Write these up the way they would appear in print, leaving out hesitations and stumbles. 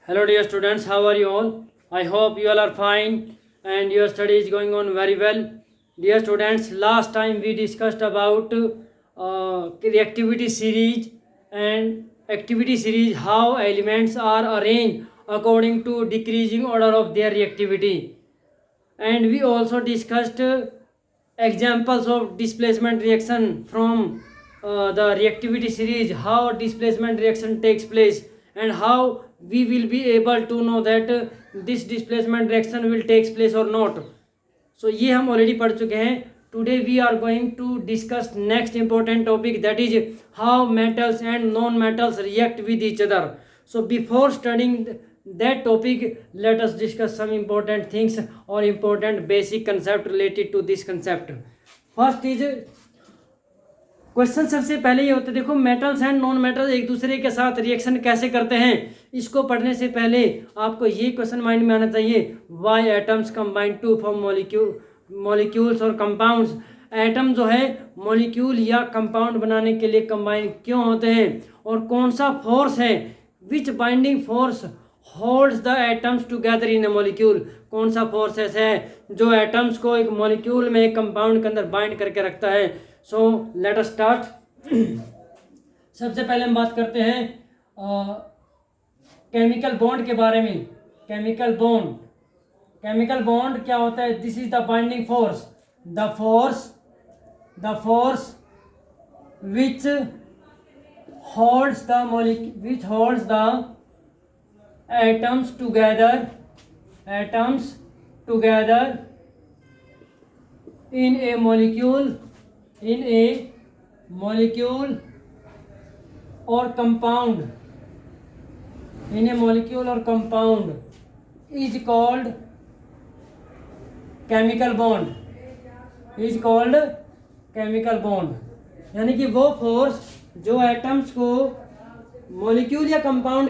Hello dear students, how are you all? I hope you all are fine and your study is going on very well. Dear students, last time we discussed about reactivity series and activity series, how elements are arranged according to decreasing order of their reactivity. And we also discussed examples of displacement reaction from the reactivity series, how displacement reaction takes place and how we will be able to know that this displacement reaction will takes place or not. So ये हम already पढ़ चुके हैं. Today we are going to discuss next important topic, that is how metals and non-metals react with each other. So before studying that topic, let us discuss some important things or important basic concept related to this concept. First is question. सबसे पहले ये होता है, देखो metals and non metals एक दूसरे के साथ रिएक्शन कैसे करते हैं. इसको पढ़ने से पहले आपको ये क्वेश्चन माइंड में आना चाहिए, why atoms combine to form molecules और कंपाउंड्स. एटम जो है मॉलिक्यूल या कंपाउंड बनाने के लिए कंबाइन क्यों होते हैं और कौन सा फोर्स है, which binding force holds the atoms together in a molecule. कौन सा फोर्स ऐसा है जो एटम्स को एक मॉलिक्यूल में एक कंपाउंड के अंदर बाइंड करके रखता है. So let us start. सबसे पहले हम बात करते हैं केमिकल बॉन्ड के बारे में. केमिकल बॉन्ड क्या होता है? This is the binding force, the force which holds the atoms together in a molecule or compound is called chemical bond. यानी कि वो फोर्स जो एटम्स को मॉलिक्यूल या कंपाउंड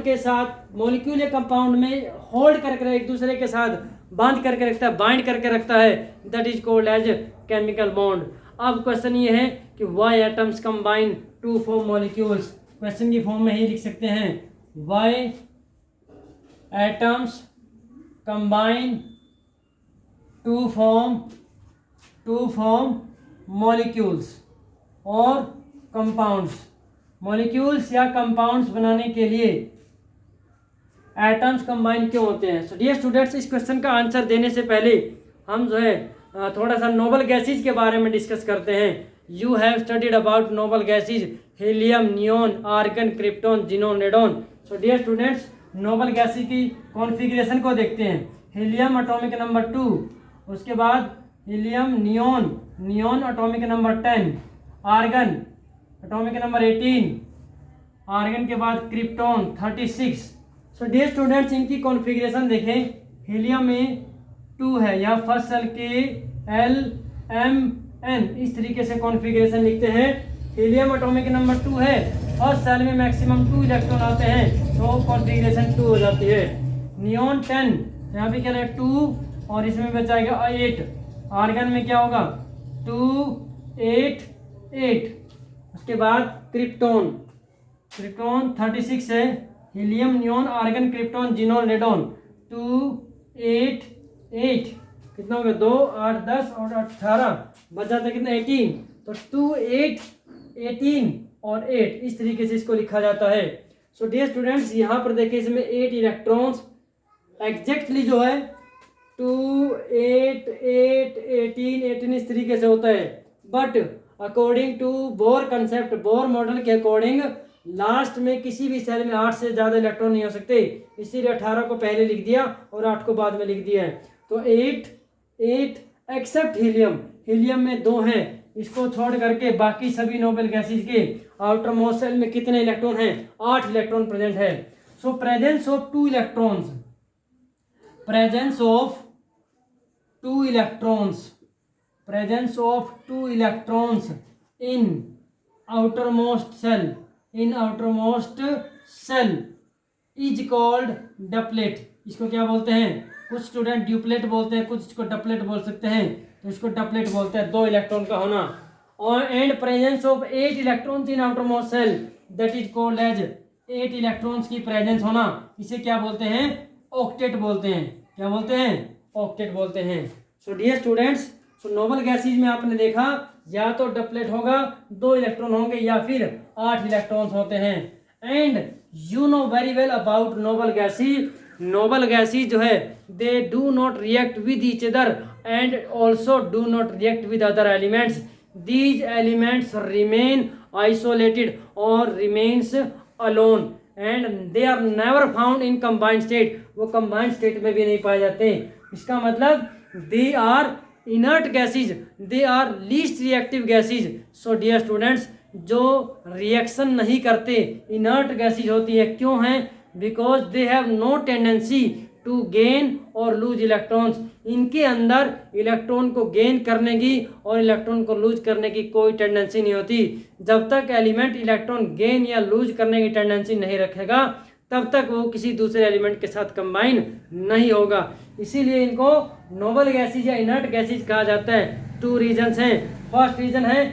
में होल्ड करके एक दूसरे के साथ बांध करके रखता है, बाइंड करके रखता है, that is called as chemical bond. अब क्वेश्चन ये है कि why atoms combine to form molecules. Question की फॉर्म में ही लिख सकते हैं, why atoms combine to form molecules और कंपाउंड्स. मॉलिक्यूल्स या कंपाउंड्स बनाने के लिए एटम्स कंबाइन क्यों होते हैं. सो डियर स्टूडेंट्स, इस क्वेश्चन का आंसर देने से पहले हम जो है थोड़ा सा नोबल गैसेज के बारे में डिस्कस करते हैं. You have studied about noble gases, helium, neon, argon, krypton, xenon, radon. So dear students, noble gases की कॉन्फ़िगरेशन को देखते हैं. हीलियम एटॉमिक नंबर 2, उसके बाद helium, neon atomic number 10, argon atomic number 18, argon के बाद क्रिप्टॉन 36. सो डियर स्टूडेंट्स, इनकी configuration देखें. हीलियम में 2 है, या फर्स्ट सेल KLMN, इस तरीके से कॉन्फ़िगरेशन लिखते हैं. हीलियम एटॉमिक नंबर 2 है, फर्स्ट सेल में मैक्सिमम 2 इलेक्ट्रॉन आते हैं, तो कॉन्फ़िगरेशन 2 हो जाती है. नियॉन 10, यहाँ पे क्या है 2 और इसमें बचाएगा 8. आर्गन में क्या होगा 2 8 8. उसके बाद क्रिप्टॉन 36 है. Helium, neon, argon, krypton, xenon, radon 2 8 8. कितना हो गया 2 8 10 और 18, बचा था कितना 18. तो 2 8 18 और 8, इस तरीके से इसको लिखा जाता है. सो डियर स्टूडेंट्स, यहाँ पर देखिए इसमें 8 इलेक्ट्रॉन्स एग्जैक्टली जो है 2 8 8 18 इस तरीके से होता है. But according to Bohr concept, Bohr model के अकॉर्डिंग लास्ट में किसी भी सेल में 8 से ज़्यादा इलेक्ट्रॉन नहीं हो सकते, इसीलिए 18 को पहले लिख दिया और 8 को बाद में लिख दिया है. तो 8 8 एक्सेप्ट हीलियम में 2 हैं, इसको छोड़ करके बाकी सभी नोबल गैसेज के आउटर मोस्ट सेल में कितने इलेक्ट्रॉन हैं? 8 इलेक्ट्रॉन प्रेजेंट है. So presence of 2 electrons in outermost cell is called duplet. इसको क्या बोलते हैं? कुछ स्टूडेंट ड्यूप्लेट बोलते हैं, कुछ इसको डपलेट बोल सकते हैं. तो इसको डपलेट बोलते हैं, 2 इलेक्ट्रॉन का होना. और and presence of 8 electrons in outermost shell, that is called as 8 electrons की प्रेजेंस होना, इसे क्या बोलते हैं? ऑक्टेट बोलते हैं। क्या बोलते हैं? ऑक्टेट बोलते हैं। सो डियर स्टूडेंट्स, सो नोबल गैसेज में आपने देखा या तो डबलेट होगा, 2 इलेक्ट्रॉन होंगे, या फिर 8 इलेक्ट्रॉन्स होते हैं। And you know very well about noble gases. Noble gases जो है they do not react with each other and also do not react with other elements. These elements remain isolated or remains alone and they are never found in combined state। वो combined state में भी नहीं पाए जाते। इसका मतलब they are inert gases, they are least reactive gases। So dear students, जो reaction नहीं करते inert gases होती है, क्यों हैं? Because they have no tendency to gain और लूज इलेक्ट्रॉन्स। इनके अंदर इलेक्ट्रॉन को गेन करने की और इलेक्ट्रॉन को लूज करने की कोई टेंडेंसी नहीं होती। जब तक एलिमेंट इलेक्ट्रॉन गेन या लूज करने की टेंडेंसी नहीं रखेगा तब तक वो किसी दूसरे एलिमेंट के साथ कंबाइन नहीं होगा। इसीलिए इनको नोबल गैसेज या इनर्ट गैसेज कहा जाता है। 2 रीजंस हैं। फर्स्ट रीजन है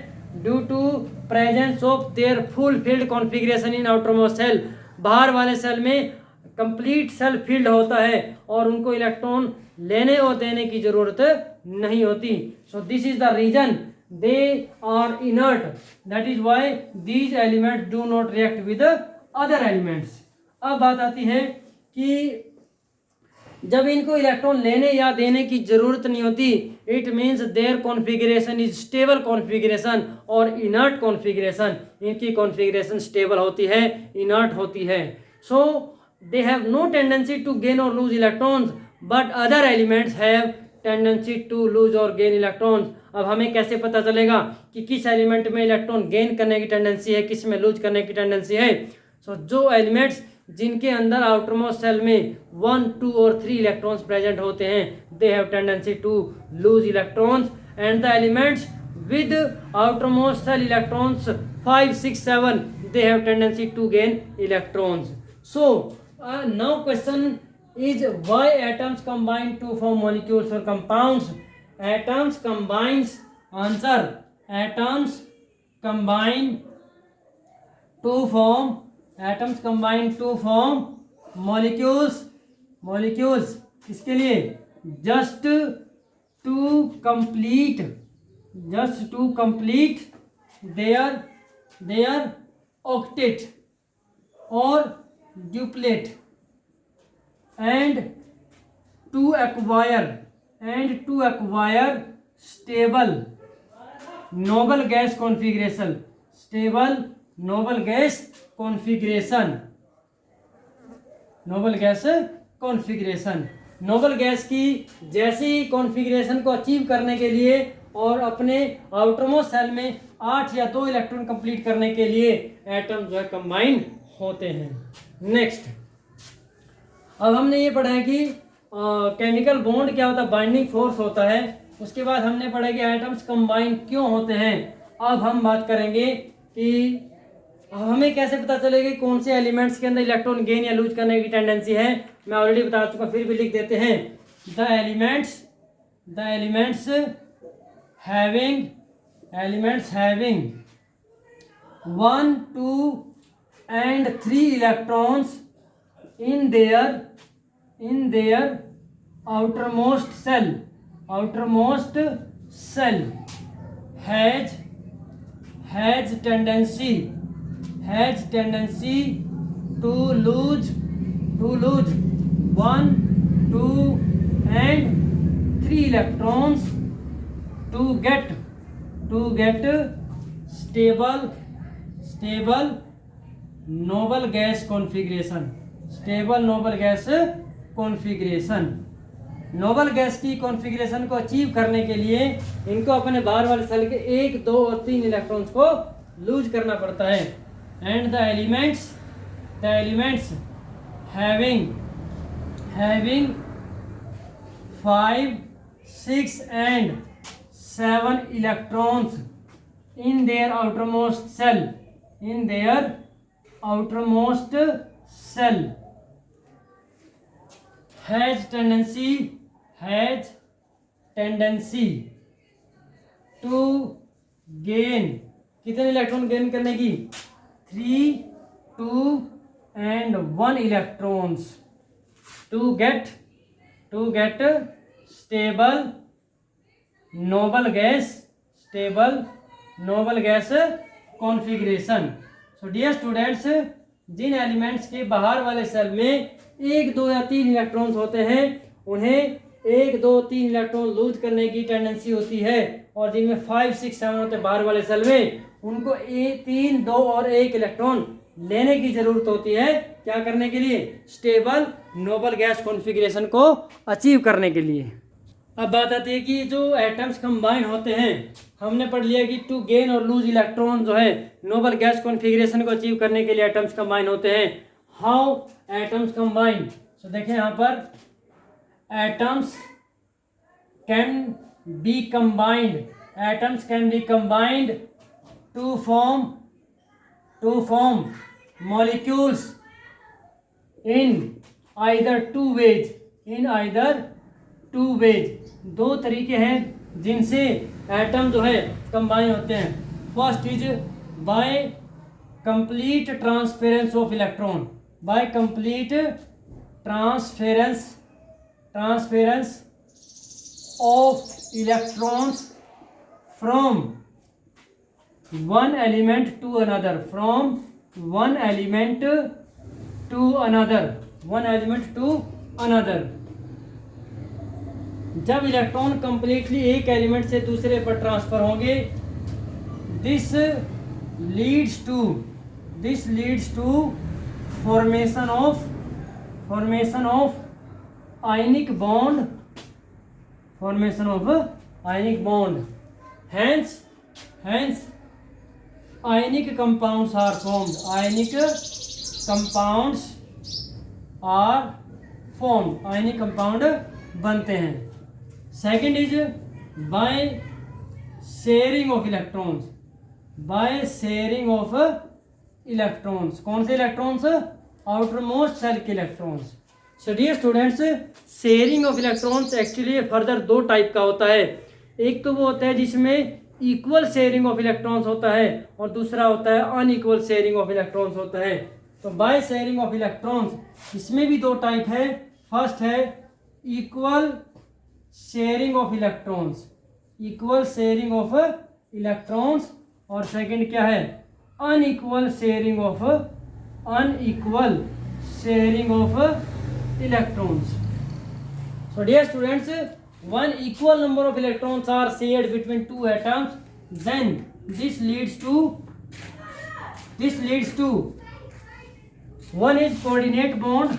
due to presence of their full filled configuration in outermost shell. बाहर वाले सेल में कंप्लीट सेल फील्ड होता है और उनको इलेक्ट्रॉन लेने और देने की जरूरत नहीं होती। So this is the reason they are inert, that is why these elements do not react with other elements. अब बात आती है कि जब इनको इलेक्ट्रॉन लेने या देने की जरूरत नहीं होती, it means their configuration is stable configuration और इनर्ट कॉन्फ़िगरेशन। इनकी कॉन्फ़िगरेशन स्टेबल होती है, इनर्ट होती है। सो they have no tendency to gain or lose electrons but other elements have tendency to lose or gain electrons। अब हमें कैसे पता चलेगा कि किस एलिमेंट में इलेक्ट्रॉन गेन करने की टेंडेंसी है, किस में लूज करने की टेंडेंसी है? सो जो एलिमेंट्स जिनके अंदर आउटरमोस्ट सेल में 1, 2 और 3 इलेक्ट्रॉन्स प्रेजेंट होते हैं, they have tendency to lose electrons and the elements with outermost shell electrons 5, 6, 7 they have tendency to gain electrons। So now question is why atoms combine to form molecules or compounds? Atoms combines, answer, atoms combine to form molecules। molecules किसके लिए? just to complete their octet or duplet and to acquire stable noble gas configuration। stable noble gas configuration। noble gas configuration, noble gas की जैसी configuration को achieve करने के लिए और अपने आउटरमोस्ट सेल में 8 या 2 इलेक्ट्रॉन कंप्लीट करने के लिए एटम जो है कंबाइन होते हैं। नेक्स्ट, अब हमने ये पढ़ा है कि केमिकल बॉन्ड क्या होता है, बाइंडिंग फोर्स होता है। उसके बाद हमने पढ़ा कि एटम्स कंबाइन क्यों होते हैं। अब हम बात करेंगे कि हमें कैसे पता चलेगा कि कौन से एलिमेंट्स के अंदर इलेक्ट्रॉन गेन या लूज करने की टेंडेंसी है। मैं ऑलरेडी बता चुका, फिर भी लिख देते हैं। The elements having 1, 2 and 3 electrons in their outermost cell has tendency to lose 1, 2 and 3 electrons to get stable noble gas configuration। Stable noble gas configuration, noble gas की कॉन्फ़िगरेशन को अचीव करने के लिए इनको अपने बाहर वाले सेल के 1, 2 और 3 इलेक्ट्रॉन्स को लूज करना पड़ता है। And the elements having 5, 6 and 7 electrons in their outermost cell has tendency to gain कितने इलेक्ट्रॉन गेन करने की? 3, 2 and 1 electrons to get stable noble gas configuration. So dear students, Jin elements के बाहर वाले सेल में 1, 2 या 3 इलेक्ट्रॉन्स होते हैं उन्हें 1, 2, 3 इलेक्ट्रॉन लूज करने की टेंडेंसी होती है, और जिनमें 5, 6, 7 होते हैं बाहर वाले सेल में उनको 3, 2 और 1 इलेक्ट्रॉन लेने की जरूरत होती है। क्या करने के लिए? स्टेबल नोबल गैस कॉन्फ़िगरेशन को अचीव करने के लिए। अब बात आती है कि जो एटम्स कंबाइन होते हैं, हमने पढ़ लिया कि टू गेन और लूज इलेक्ट्रॉन जो है नोबल गैस कॉन्फ़िगरेशन को अचीव करने के लिए एटम्स कंबाइन होते हैं। How atoms combine? सो देखें यहाँ पर, atoms can be combined to form molecules in either two ways. दो तरीके हैं जिनसे एटम जो है कंबाइन होते हैं। First is by complete transference of electron, by complete transference of electrons from one element to another, जब इलेक्ट्रॉन कंप्लीटली एक एलिमेंट से दूसरे पर ट्रांसफर होंगे, this leads to formation of ionic bond, hence ionic compounds are formed, ionic compound बनते हैं। Second is by sharing of electrons, कौन से इलेक्ट्रॉन्स? आउटर मोस्ट सेल के electrons. So dear students, sharing of electrons actually further दो type का होता है। एक तो वो होता है जिसमें इक्वल शेयरिंग ऑफ इलेक्ट्रॉन्स होता है, और दूसरा होता है अनइक्वल शेयरिंग ऑफ इलेक्ट्रॉन्स होता है। तो बाय शेयरिंग ऑफ इलेक्ट्रॉन्स इसमें भी दो टाइप है। फर्स्ट है इक्वल शेयरिंग ऑफ इलेक्ट्रॉन्स, और सेकंड क्या है? Unequal sharing of electrons. So dear students, one equal number of electrons are shared between two atoms, then this leads to one is coordinate bond,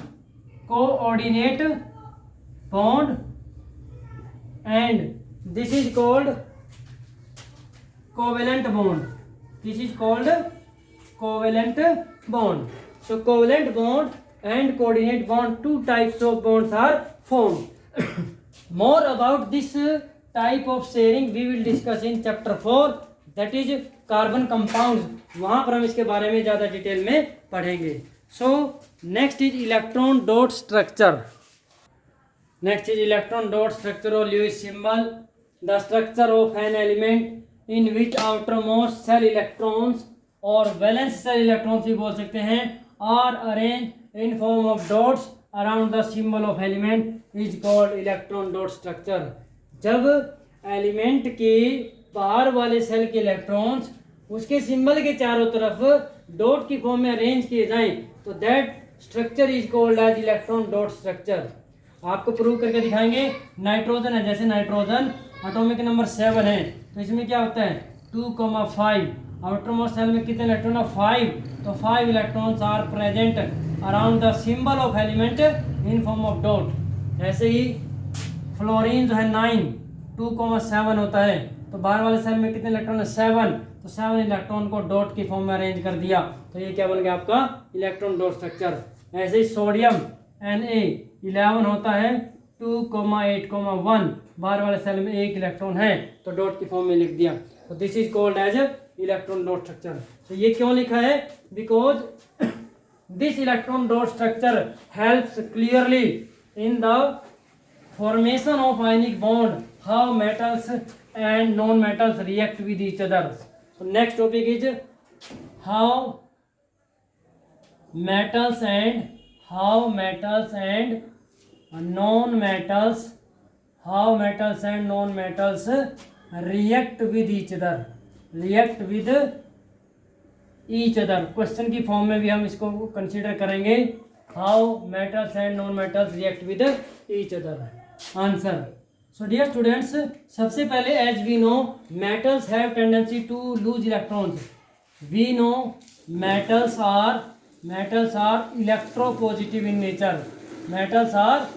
and this is called covalent bond. So covalent bond and coordinate bond, two types of bonds are formed. More about this type of sharing we will discuss in chapter 4, that is carbon compounds. वहाँ पर हम इसके बारे में ज़्यादा detail में पढ़ेंगे। So next is electron dot structure. Or Lewis symbol, the structure of an element in which outermost cell electrons और valence cell electrons भी बोल सकते हैं are arranged in form of dots around the symbol of element is called electron dot structure. जब element के बाहर वाले cell के इलेक्ट्रॉन्स उसके सिंबल के चारों तरफ डॉट की फॉर्म में अरेंज किए जाएं, तो that structure is called as electron dot structure. आपको प्रूव करके दिखाएंगे। नाइट्रोजन है, जैसे नाइट्रोजन एटॉमिक नंबर 7 है, तो इसमें क्या होता है 2,5। आउटर मोस्ट सेल में कितने इलेक्ट्रॉन है 5, तो 5 electrons are present around the symbol of element in form of dot. ऐसे ही फ्लोरीन जो है 9, 2,7 होता है, तो बाहर वाले सेल में कितने इलेक्ट्रॉन है 7, तो 7 इलेक्ट्रॉन को डॉट की फॉर्म में अरेंज कर दिया, तो ये क्या बन गया आपका इलेक्ट्रॉन डॉट स्ट्रक्चर। ऐसे ही सोडियम Na11 होता है 2,8,1, बाहर वाले सेल में 1 इलेक्ट्रॉन है, तो डॉट की फॉर्म में लिख दिया, तो this is called as electron dot structure. तो ये क्यों लिखा है? Because this electron dot structure helps clearly in the formation of ionic bond, how metals and non-metals react with each other. So next topic is how metals and how metals and non-metals react with each other question की form में भी हम इसको consider करेंगे. How metals and non metals react with each other. Answer. So dear students, सबसे पहले as we know metals have tendency to lose electrons. We know metals are electropositive in nature. Metals are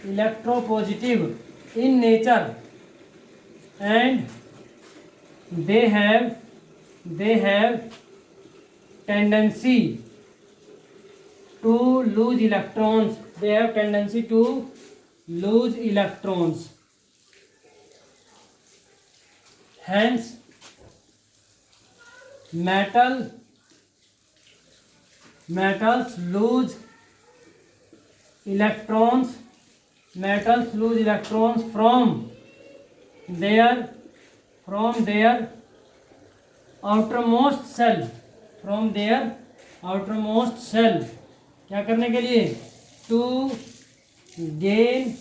electropositive in nature and they have tendency to lose electrons. They have tendency to lose electrons. Hence metals lose electrons from their outermost cell. क्या करने के लिए? To gain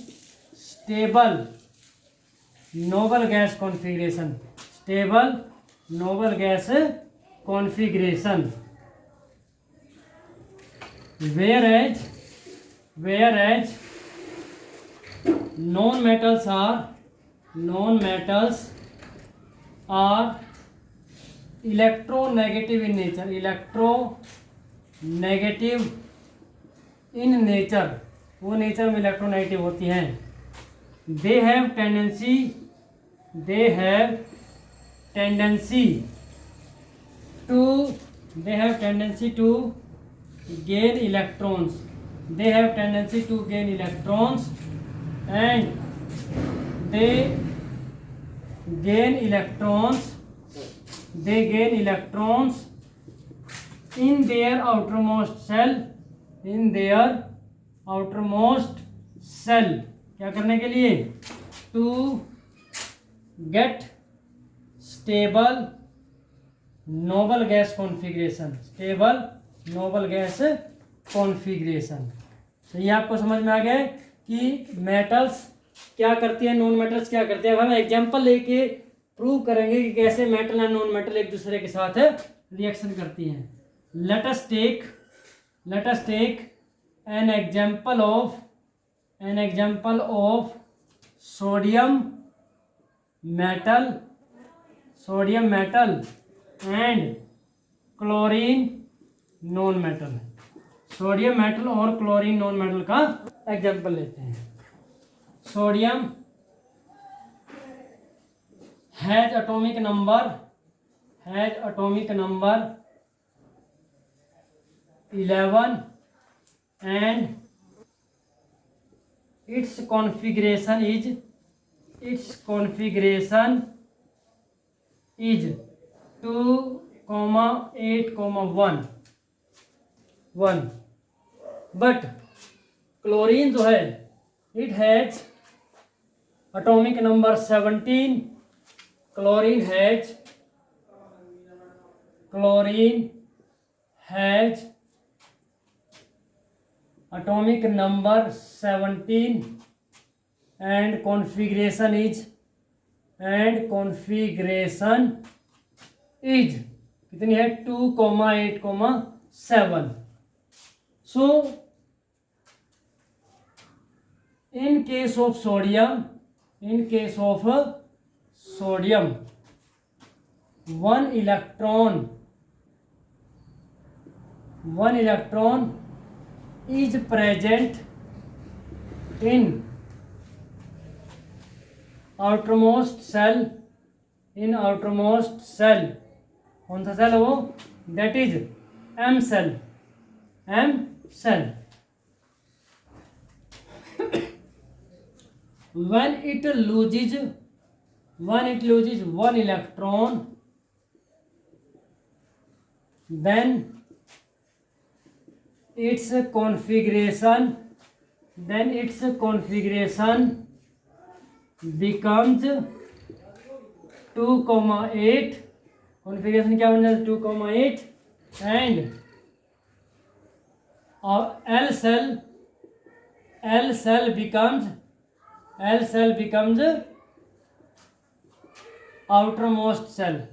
stable noble gas configuration. whereas non-metals are electronegative in nature. वो nature में electronegative होती हैं. they have tendency to gain electrons. And they gain electrons in their outermost cell. क्या करने के लिए? to get stable noble gas configuration. तो ये आपको समझ में आ गया है कि मेटल्स क्या करती है, नॉन मेटल्स क्या करते हैं. अब हम एग्जांपल लेके प्रूव करेंगे कि कैसे मेटल एंड नॉन मेटल एक दूसरे के साथ रिएक्शन करती हैं. Let us take an example of sodium metal and chlorine non metal. Sodium metal और क्लोरीन नॉन मेटल का एग्जांपल लेते हैं. Sodium has atomic number 11 and its configuration is 2,8,1. but chlorine जो है it has atomic number 17. Chlorine has atomic number 17 and configuration is कितनी है? 2,8,7. so in case of sodium one electron is present in outermost cell. कौन सा cell है वो? that is M cell. when it loses one electron, then its configuration becomes 2,8. configuration क्या बन जाता है? 2,8 and or L cell becomes outermost cell.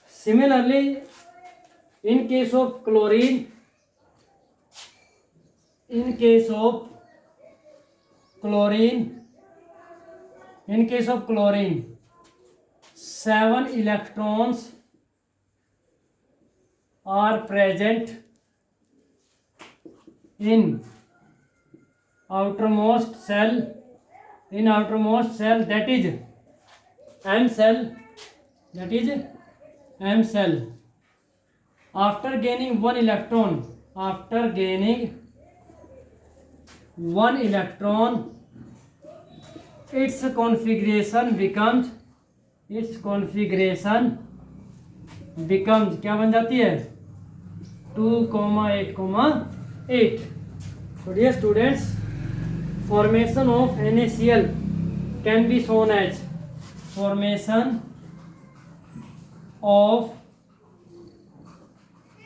Similarly, in case of chlorine, 7 electrons are present in outermost cell, that is M cell. After gaining one electron, its configuration becomes क्या बन जाती है? 2,8,8. So dear students, formation of NaCl can be shown as formation of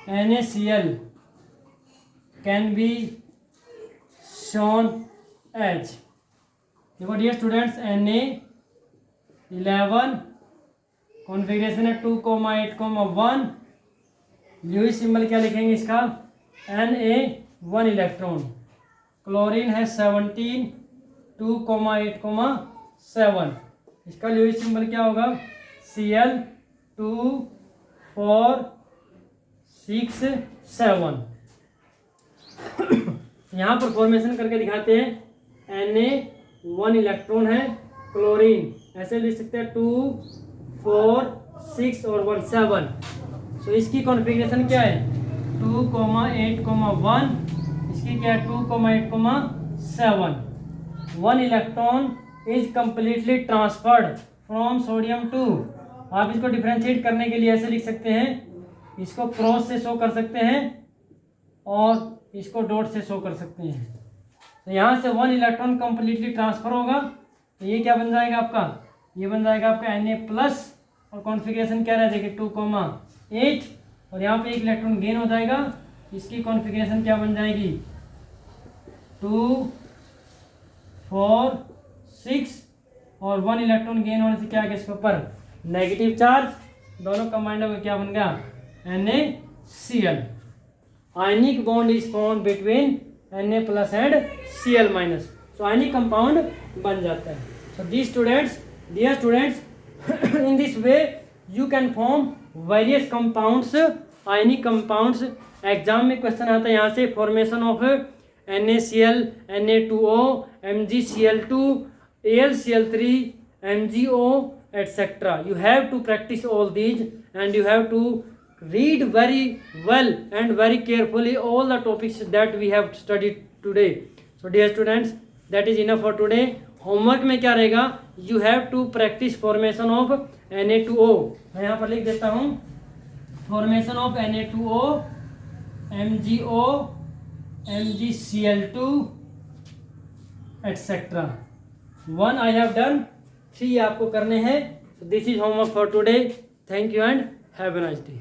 NaCl can be shown as, देखो dear students, Na11 configuration है 2,8,1. Lewis symbol क्या लिखेंगे इसका? Na 1 electron. Chlorine है 17 2,8,7. इसका ल्यूइस सिंबल क्या होगा? Cl 2 4 6 7. यहाँ पर फॉर्मेशन करके दिखाते हैं. Na 1 इलेक्ट्रॉन है, क्लोरीन ऐसे लिख सकते हैं 2 4 6 और 1 7. सो इसकी कॉन्फ़िगरेशन क्या है? 2,8,1. इसकी क्या है? 2,8,7. 1 electron is completely transferred from sodium to. आप इसको डिफ्रेंशिएट करने के लिए ऐसे लिख सकते हैं, इसको क्रॉस से शो कर सकते हैं और इसको डॉट से शो कर सकते हैं. तो यहाँ से 1 इलेक्ट्रॉन कंप्लीटली ट्रांसफर होगा, तो ये क्या बन जाएगा आपका? ये बन जाएगा आपका Na+. और कॉन्फ़िगरेशन क्या रह जाएगी? 2,8. और यहाँ पे 1 इलेक्ट्रॉन गेन हो जाएगा, इसकी कॉन्फ़िगरेशन क्या बन जाएगी? 2 4 6. और 1 इलेक्ट्रॉन गेन होने से क्या है इसके ऊपर? Negative charge. दोनों कंबाइंड होकर क्या बन गया? NaCl. Ionic bond is form between Na+ and Cl-. So ionic compound बन जाता है. So dear students, in this way you can form various compounds, ionic compounds. Exam में क्वेश्चन आता है यहाँ से, formation of NaCl, Na2O, MgCl2, AlCl3, MgO, etc. You have to practice all these and you have to read very well and very carefully all the topics that we have studied today. So dear students, that is enough for today. Homework में क्या रहेगा? You have to practice formation of Na2O. मैं यहाँ पर लिख देता हूँ, formation of Na2O, MgO, MgCl2, etc. 1 I have done, 3 आपको करने हैं. This is homework for today. Thank you and have a nice day.